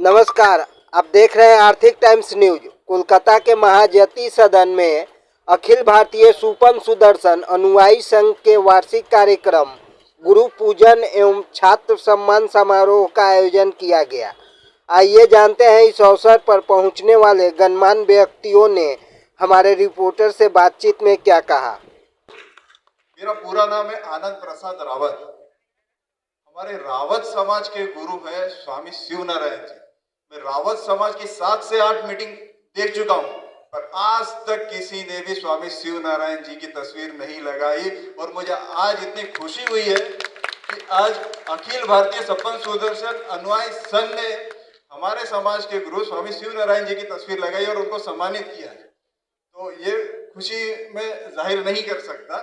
नमस्कार, आप देख रहे हैं आर्थिक टाइम्स न्यूज। कोलकाता के महाजती सदन में अखिल भारतीय सुपन सुदर्शन अनुयायी संघ के वार्षिक कार्यक्रम गुरु पूजन एवं छात्र सम्मान समारोह का आयोजन किया गया। आइए जानते हैं इस अवसर पर पहुंचने वाले गणमान्य व्यक्तियों ने हमारे रिपोर्टर से बातचीत में क्या कहा। मेरा पूरा नाम है आनंद प्रसाद रावत। हमारे रावत समाज के गुरु है स्वामी शिव नारायण जी। मैं रावत समाज की 7 से 8 मीटिंग देख चुका हूं, पर आज तक किसी ने भी स्वामी शिव नारायण जी की तस्वीर नहीं लगाई। और मुझे आज इतनी खुशी हुई है कि आज अखिल भारतीय सपन सुदर्शन अनुयायी संघ ने हमारे समाज के गुरु स्वामी शिव नारायण जी की तस्वीर लगाई और उनको सम्मानित किया है। तो ये खुशी मैं जाहिर नहीं कर सकता,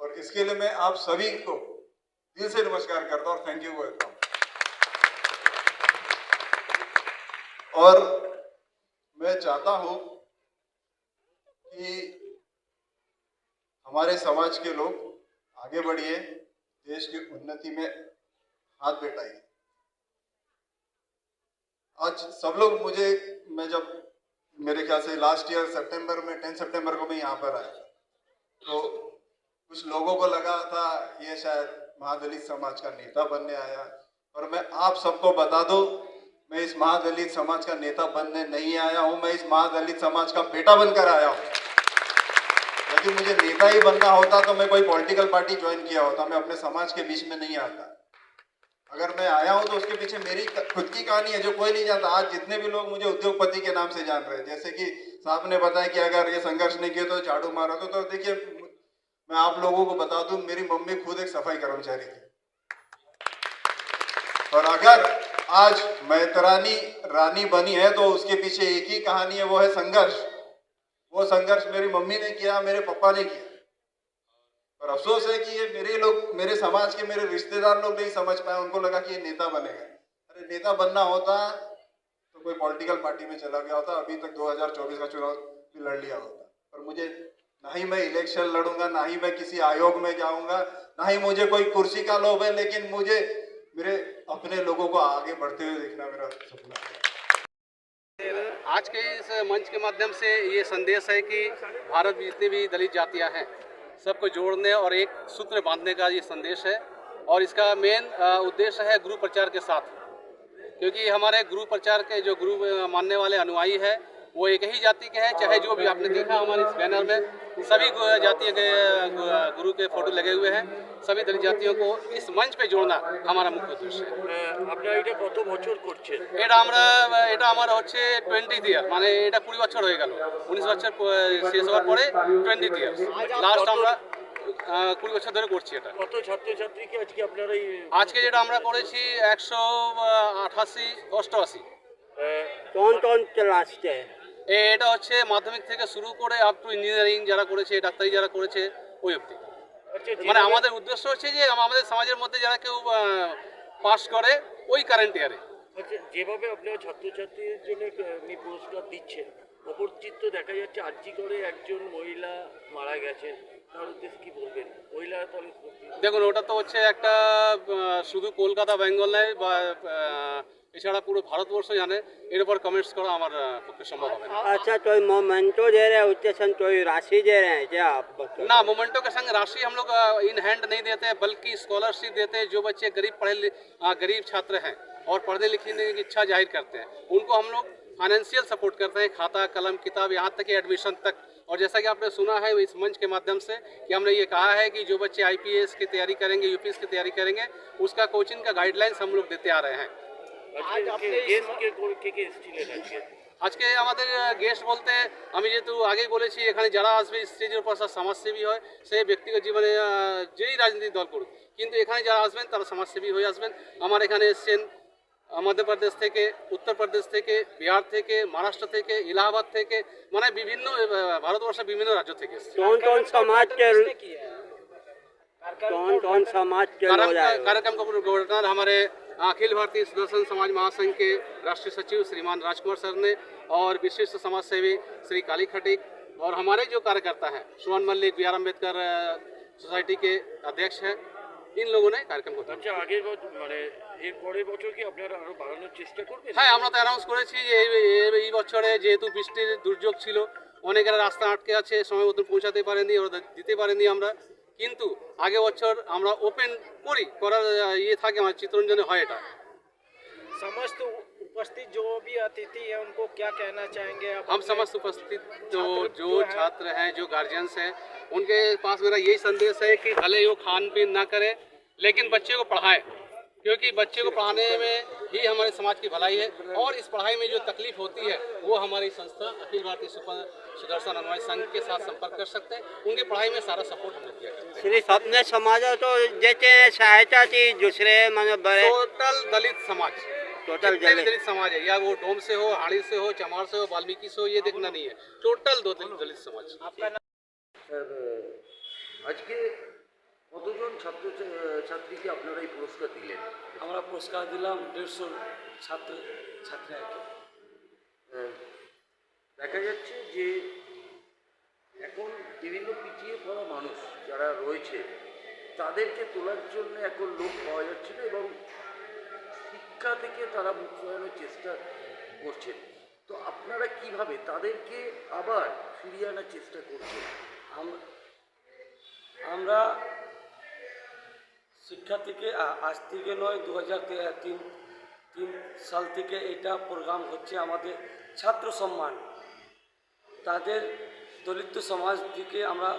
और इसके लिए मैं आप सभी को दिल से नमस्कार करता हूं और थैंक यू वेलकम। और मैं चाहता हूं कि हमारे समाज के लोग आगे बढ़िए, देश की उन्नति में हाथ बटाइए। आज सब लोग मैं जब मेरे ख्याल से लास्ट ईयर सितंबर में 10 सितंबर को मैं यहाँ पर आया, तो कुछ लोगों को लगा था ये शायद महादलित समाज का नेता बनने आया, और मैं आप सबको बता दूं, मैं इस महादलित समाज का नेता बनने नहीं आया हूं। मैं इस महादलित समाज का बेटा बनकर आया हूं। यदि मुझे नेता ही बनना होता तो मैं कोई पॉलिटिकल पार्टी ज्वाइन किया होता, मैं अपने समाज के बीच में नहीं आता। अगर मैं आया हूं तो उसके पीछे मेरी खुद की कहानी है जो कोई नहीं जानता। आज जितने भी लोग मुझे उद्योगपति के नाम से जान रहे हैं, जैसे कि साहब ने बताया कि अगर ये संघर्ष नहीं किया तो झाड़ू मारा तो देखिए, मैं आप लोगों को बता दूं, मेरी मम्मी खुद एक सफाई कर्मचारी थी। और अगर आज मैतरानी रानी बनी है तो उसके पीछे एक ही कहानी है, वो है संघर्ष। वो संघर्ष मेरी मम्मी ने किया, मेरे पापा ने किया। और अफसोस है कि ये मेरे समाज के मेरे रिश्तेदार लोग नहीं समझ पाए। उनको लगा कि ये नेता बनेगा। अरे नेता बनना होता तो कोई पॉलिटिकल पार्टी में चला गया होता, अभी तक 2024 का चुनाव भी लड़ लिया होता। पर मुझे ना ही मैं इलेक्शन लड़ूंगा, ना ही मैं किसी आयोग में जाऊंगा, ना ही मुझे कोई कुर्सी का लोभ है, लेकिन मुझे मेरे अपने लोगों को आगे बढ़ते हुए देखना मेरा सपना है। आज के इस मंच के माध्यम से ये संदेश है कि भारत में जितनी भी दलित जातियां हैं सबको जोड़ने और एक सूत्र बांधने का ये संदेश है। और इसका मेन उद्देश्य है गुरु प्रचार के साथ, क्योंकि हमारे गुरु प्रचार के जो गुरु मानने वाले अनुयायी है वो एक ही जाति के हैं। चाहे जो भी आपने देखा हमारे इस बैनर में सभी जातियों के गुरु के फोटो लगे हुए हैं। सभी दलित जातियों को इस मंच पे जोड़ना हमारा मुख्य उद्देश्य है। আপনারা এটা কত বছর করছেন? এটা আমার হচ্ছে 20 ইয়ার, মানে এটা 20 বছর হয়ে গেল। 19 বছর শেষ হওয়ার পরে 20 ইয়ার্স লাস্ট আমরা 20 বছর ধরে করছি এটা। কত ছাত্রছাত্রীকে আজকে আপনারা আজকে যেটা আমরা করেছি 188 88। কোন কোন ক্লাসে? এটা হচ্ছে মাধ্যমিক থেকে শুরু করে আপ টু ইঞ্জিনিয়ারিং যারা করেছে, ডাক্তারি যারা করেছে ওই অবধি। মানে আমাদের উদ্দেশ্য হচ্ছে যে আমাদের সমাজের মধ্যে যারা কেউ পাস করে ওই কারেন্ট ইয়ারে। যেভাবে আপনারা ছাত্রছাত্রীদের জন্য পুরস্কার দিচ্ছেন, অপর চিত্র দেখা যাচ্ছে আর্জি করে একজন মহিলা মারা গেছেন, তার উদ্দেশ্যে কি বলবেন? মহিলা দেখুন, ওটা তো হচ্ছে একটা শুধু কলকাতা বেঙ্গল নয় বা এছাড়া পুরো ভারতবর্ষ জানে, এর উপর কমেন্টস করা আমার পক্ষে সম্ভব হবে না। अच्छा, कोई मोमेंटो दे रहे हैं, उसके संग कोई राशि दे रहे हैं क्या आप? ना, मोमेंटो के संग राशि हम लोग इन हैंड नहीं देते हैं, बल्कि स्कॉलरशिप देते हैं। जो बच्चे गरीब छात्र हैं और पढ़ने लिखने की इच्छा जाहिर करते हैं, उनको हम लोग फाइनेंशियल सपोर्ट करते हैं, खाता कलम किताब यहाँ तक कि एडमिशन तक। और जैसा कि आपने सुना है इस मंच के माध्यम से कि हमने ये कहा है कि जो बच्चे IPS की तैयारी करेंगे, UPS की तैयारी करेंगे, उसका कोचिंग का गाइडलाइंस हम लोग देते आ रहे हैं। আজকে আমাদের গেস্ট বলতে আমি যেহেতু আগেই বলেছি, এখানে যারা আসবে স্টেজের উপর সব সমাজসেবী হয়, সে ব্যক্তিগত জীবনে যেই রাজনৈতিক দল করুক, কিন্তু এখানে যারা আসবেন তারা সমাজসেবী হয়ে আসবেন। আমার এখানে এসছেন মধ্যপ্রদেশ থেকে, উত্তরপ্রদেশ থেকে, বিহার থেকে, মহারাষ্ট্র থেকে, ইলাহাবাদ থেকে, মানে বিভিন্ন ভারতবর্ষের বিভিন্ন রাজ্য থেকে এসছে। कार्यक्रम का उद्घाटन हमारे अखिल भारतीय सुदर्शन समाज महासंघ के राष्ट्रीय सचिव श्रीमान राजकुमार सर ने और विशिष्ट समाज सेवी श्री काली खटीक और हमारे जो कार्यकर्ता हैं Suman Mallick, B R Ambedkar society के अध्यक्ष हैं, इन लोगों ने कार्यक्रम को আচ্ছা আগের বছর মানে এর পরের বছর কি আপনারা আরো বাড়ানোর চেষ্টা করবেন? হ্যাঁ, আমরা তো অ্যানাউন্স করেছি যে এই বছরে যেহেতু বৃষ্টির দুর্যোগ ছিল, অনেকের রাস্তা আটকে আছে, সময় মতো পৌঁছাতে পারেনি, ওরা দিতে পারেনি আমরা। কিন্তু আগে বছর আমরা ওপেন করার ইয়ে থাকে, আমার চিত্তরঞ্জনে হয় এটা। समस्त उपस्थित जो भी अतिथि है उनको क्या कहना चाहेंगे आप? हम समस्त उपस्थित जो जो है- छात्र हैं, जो गार्जियंस हैं, उनके पास मेरा यही संदेश है कि भले ही वो खान पीन ना करे, लेकिन बच्चे को पढ़ाएं, क्योंकि बच्चे को पढ़ाने में ही हमारे समाज की भलाई है। और इस पढ़ाई में जो तकलीफ होती है वो हमारी संस्था अखिल भारतीय सुदर्शन अनुयायी संघ के साथ संपर्क कर सकते हैं। उनकी पढ़ाई में सारा सपोर्ट हम लोग किया करते हैं। श्री सबने समाज तो जैसे सहायता थी दूसरे माने बड़े टोटल दलित समाज, टोटल जितने भी दलित दलित समाज है, या वो डोम से हो, हाड़ी से हो, चमार से हो, वाल्मीकि से हो, ये देखना नहीं है, टोटल दलित समाज। आपका नाम? আজকে কতজন ছাত্রীকে আপনারা এই পুরস্কার দিলেন? আমরা পুরস্কার দিলাম 150 ছাত্র ছাত্রীকে। দেখা যাচ্ছে যে এখন বিভিন্ন পিছিয়ে পড়া মানুষ যারা রয়েছে তাদেরকে তোলার জন্য এখন লোক পাওয়া যাচ্ছে না এবং শিক্ষা থেকে তারা মুখ ফেরানোর চেষ্টা করছেন। তো আপনারা কিভাবে তাদেরকে আবার ফিরিয়ে আনার চেষ্টা করছেন? আমরা শিক্ষা থেকে আজ থেকে নয় 2003 সাল থেকে এটা প্রোগ্রাম হচ্ছে আমাদের ছাত্র সম্মান। তাদের দলিত সমাজ থেকে আমরা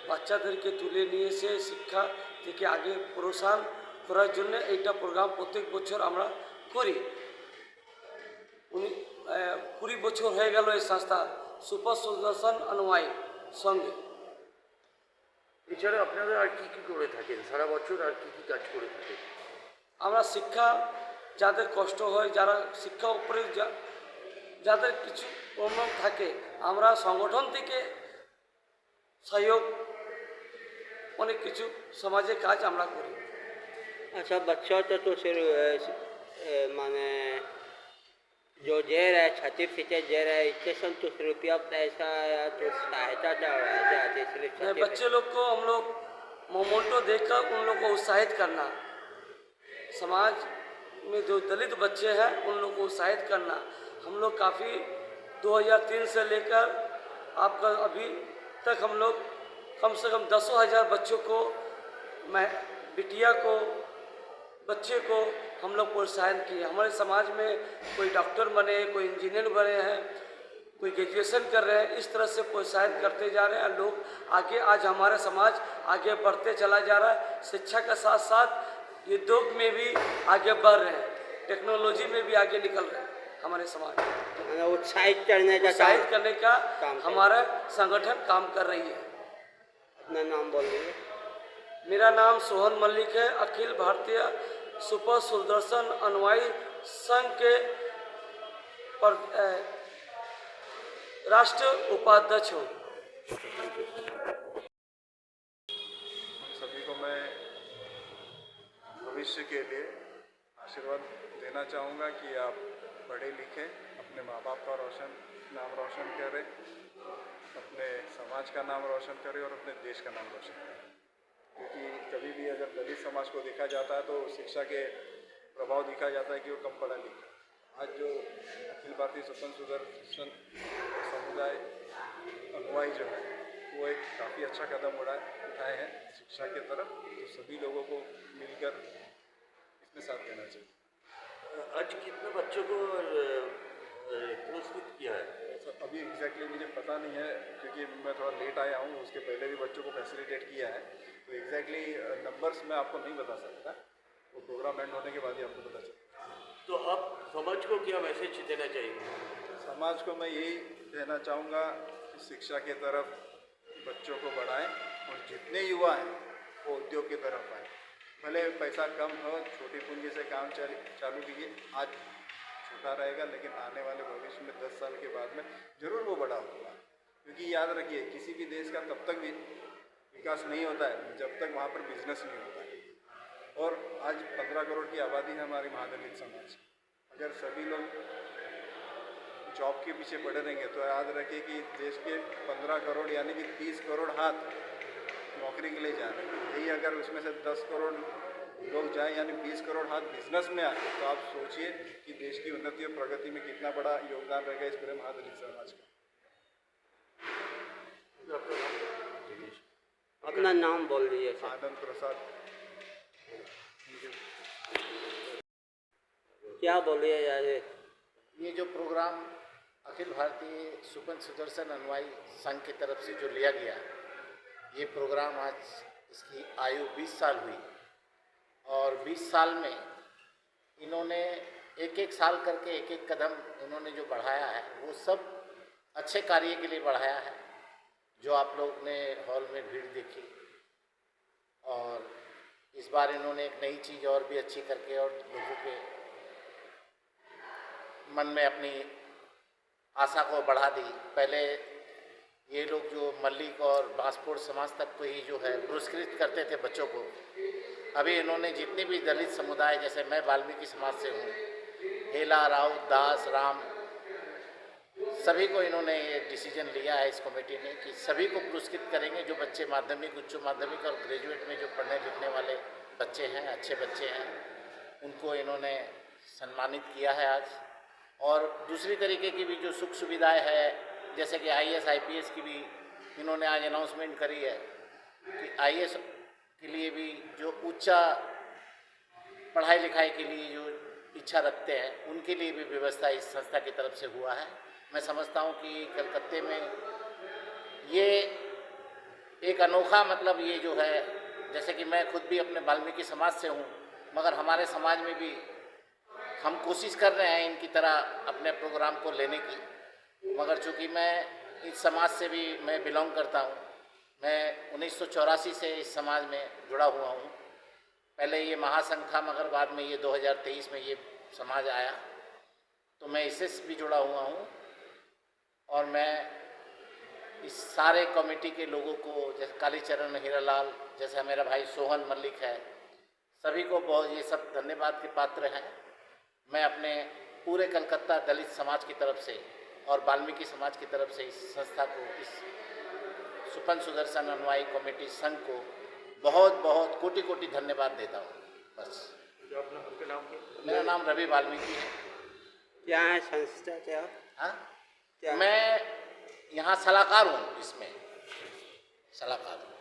বাচ্চাদেরকে তুলে নিয়ে এসে শিক্ষা থেকে আগে প্রসার করার জন্য এইটা প্রোগ্রাম প্রত্যেক বছর আমরা করি। 20 বছর হয়ে গেল এই সংস্থা সুপার সুদর্শন অনুয়ায়ী সঙ্গে। এছাড়া আপনারা আর কি কি করে থাকেন সারা বছর, আর কি কি কাজ করে থাকেন? আমরা শিক্ষা যাদের কষ্ট হয়, যারা শিক্ষা উপরে যাদের কিছু প্রবলেম থাকে, আমরা সংগঠন থেকে সহযোগ অনেক কিছু সমাজে কাজ আমরা করি। अच्छा बच्चों तो सिर्फ माने जो जेर है छत्तीस फीसद जेर है इससे संतुष्ट रुपया पैसा या तो सहायता चाह रहा है जाते सिर्फ बच्चे लोग को हम लोग मोमेंटो देखकर उन लोग को उत्साहित करना, समाज में जो दलित बच्चे हैं उन लोग को उत्साहित करना। हम लोग काफ़ी 2003 से लेकर आपका अभी तक हम लोग कम से कम 10,000 बच्चों को, मैं बिटिया को, बच्चे को हम लोग प्रोत्साहन किए। हमारे समाज में कोई डॉक्टर बने, कोई इंजीनियर बने हैं, कोई ग्रेजुएशन कर रहे हैं, इस तरह से प्रोत्साहन करते जा रहे हैं लोग आगे। आज हमारा समाज आगे बढ़ते चला जा रहा है, शिक्षा के साथ साथ उद्योग में भी आगे बढ़ रहे हैं, टेक्नोलॉजी में भी आगे निकल रहे हैं। हमारे समाज उत्साहित करने का उत्साहित करने का काम कर- हमारा संगठन काम कर रही है। अपना नाम बोल दीजिए। मेरा नाम सोहन मल्लिक है, अखिल भारतीय सुपर सुदर्शन अनुयायी संघ के राष्ट्रीय उपाध्यक्ष हूँ। सभी को मैं भविष्य के लिए आशीर्वाद देना चाहूँगा कि आप पढ़े लिखें, अपने माँ बाप का नाम रोशन करें, अपने समाज का नाम रोशन करें और अपने देश का नाम रोशन करें। क्योंकि कभी भी अगर दलित समाज को देखा जाता है तो शिक्षा के प्रभाव दिखा जाता है कि वो कम पढ़ा लिखा। आज जो अखिल भारतीय स्वतंत्र सुदर्शन समुदाय अनुयायी जो है वो एक काफ़ी अच्छा कदम उठाए हैं शिक्षा की तरफ, तो सभी लोगों को मिलकर इसमें साथ देना चाहिए। आज कितने बच्चों को पुरस्कृत किया है? अभी एग्जैक्टली मुझे पता नहीं है क्योंकि मैं थोड़ा लेट आया हूँ, उसके पहले भी बच्चों को फैसिलिटेट किया है, तो एग्जैक्टली नंबर्स मैं आपको नहीं बता सकता, वो प्रोग्राम एंड होने के बाद ही आपको पता चलेगा। तो आप समाज को क्या मैसेज देना चाहिए? समाज को मैं यही कहना चाहूँगा कि शिक्षा की तरफ बच्चों को बढ़ाएं और जितने युवा हैं वो उद्योग की तरफ आए। भले पैसा कम हो, छोटी पूंजी से काम चालू कीजिए, आज छोटा रहेगा लेकिन आने वाले भविष्य में 10 साल के बाद में ज़रूर वो बड़ा होगा। क्योंकि याद रखिए किसी भी देश का तब तक भी विकास नहीं होता है जब तक वहाँ पर बिजनेस नहीं होता है। और आज 15 करोड़ की आबादी है हमारी महादलित समाज। अगर सभी लोग जॉब के पीछे पड़े रहेंगे तो याद रखिए कि देश के 15 करोड़ यानी कि 30 करोड़ हाथ नौकरी के लिए जा रहे हैं। यही अगर उसमें से 10 करोड़ लोग जाएं, यानी 20 करोड़ हाथ बिजनेस में आए, तो आप सोचिए कि देश की उन्नति और प्रगति में कितना बड़ा योगदान रहेगा इस पूरे महादलित समाज का। अपना नाम बोल दीजिए सर। आनंद प्रसाद। क्या बोलिए यार? ये जो प्रोग्राम अखिल भारतीय सुपन सुदर्शन अनुयायी संघ की तरफ से जो लिया गया, ये प्रोग्राम आज इसकी आयु 20 साल हुई और 20 साल में इन्होंने एक एक साल करके एक एक कदम इन्होंने जो बढ़ाया है वो सब अच्छे कार्य के लिए बढ़ाया है, जो आप लोग ने हॉल में भीड़ देखी। और इस बार इन्होंने एक नई चीज़ और भी अच्छी करके और लोगों के मन में अपनी आशा को बढ़ा दी। पहले ये लोग जो मल्लिक और बांसपुर समाज तक को ही जो है पुरस्कृत करते थे बच्चों को, अभी इन्होंने जितने भी दलित समुदाय, जैसे मैं वाल्मीकि समाज से हूँ, हेला, राउत, दास, राम, सभी को इन्होंने ये डिसीजन लिया है इस कमेटी ने कि सभी को पुरस्कृत करेंगे। जो बच्चे माध्यमिक, उच्च माध्यमिक और ग्रेजुएट में जो पढ़ने लिखने वाले बच्चे हैं, अच्छे बच्चे हैं, उनको इन्होंने सम्मानित किया है आज। और दूसरी तरीके की भी जो सुख सुविधाएं है, जैसे कि IAS IPS की भी इन्होंने आज अनाउंसमेंट करी है कि IAS के लिए भी जो ऊंचा पढ़ाई लिखाई के लिए जो इच्छा रखते हैं, उनके लिए भी व्यवस्था इस संस्था की तरफ से हुआ है। मैं समझता हूँ कि कलकत्ते में ये एक अनोखा, मतलब ये जो है, जैसे कि मैं खुद भी अपने वाल्मीकि समाज से हूँ, मगर हमारे समाज में भी हम कोशिश कर रहे हैं इनकी तरह अपने प्रोग्राम को लेने की, मगर चूँकि मैं इस समाज से भी मैं बिलोंग करता हूँ। मैं 1984 से इस समाज में जुड़ा हुआ हूँ। पहले ये महासंघ था, मगर बाद में ये 2023 में ये समाज आया, तो मैं इससे भी जुड़ा हुआ हूँ। और मैं इस सारे कमेटी के लोगों को, जैसे कालीचरण हीरालाल, जैसा मेरा भाई सोहन मल्लिक है, सभी को बहुत ये सब धन्यवाद के पात्र हैं। मैं अपने पूरे कलकत्ता दलित समाज की तरफ से और वाल्मीकि समाज की तरफ से इस संस्था को, इस सुपन सुदर्शन अनुयायी कमेटी संघ को बहुत बहुत कोटि कोटि धन्यवाद देता हूँ। बस। मेरा नाम रवि वाल्मीकि है। क्या है संस्था? क्या? हाँ, क्या? मैं यहाँ सलाहकार हूँ, इसमें सलाहकार हूँ।